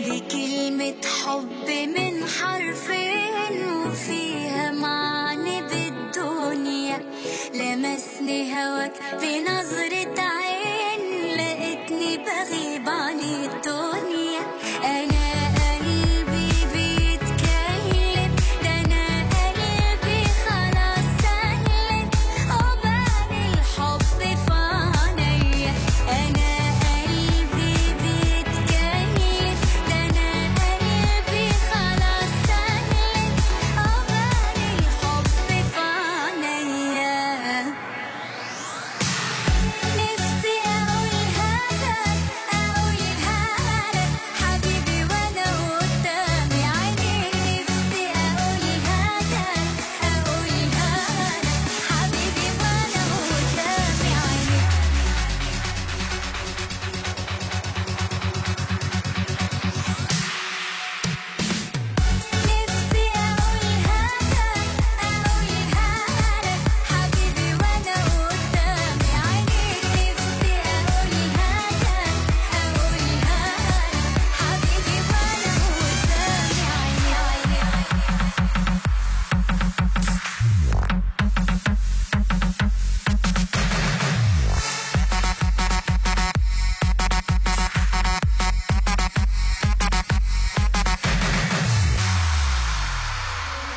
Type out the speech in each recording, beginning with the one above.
دي كلمة حب من حرفين وفيها معنى بالدنيا. لمسني هواك بنظرة عين، لقيتني بغيب عن الدنيا. أنا قلبي بيتكلم، ده أنا قلبي خلاص سلم، قبال الحب في عينيا. أنا قلبي بيتكلم، ده أنا قلبي خلاص سلم، قبال الحب في عينيا. نفسي أقولها لك حبيبي وأنا قدامي عينيك. نفسي أقولها لك حبيبي وأنا قدامي عينيك. نفسي أقولها لك حبيبي وأنا قدامي عينيك. نفسي أقولها لك حبيبي وأنا قدامي عينيك.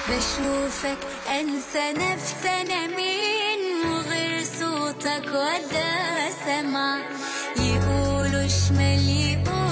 بشوفك أنسى نفسي أنا مين، وغير صوتك ولا سمع. يقولوا شمال يقولوا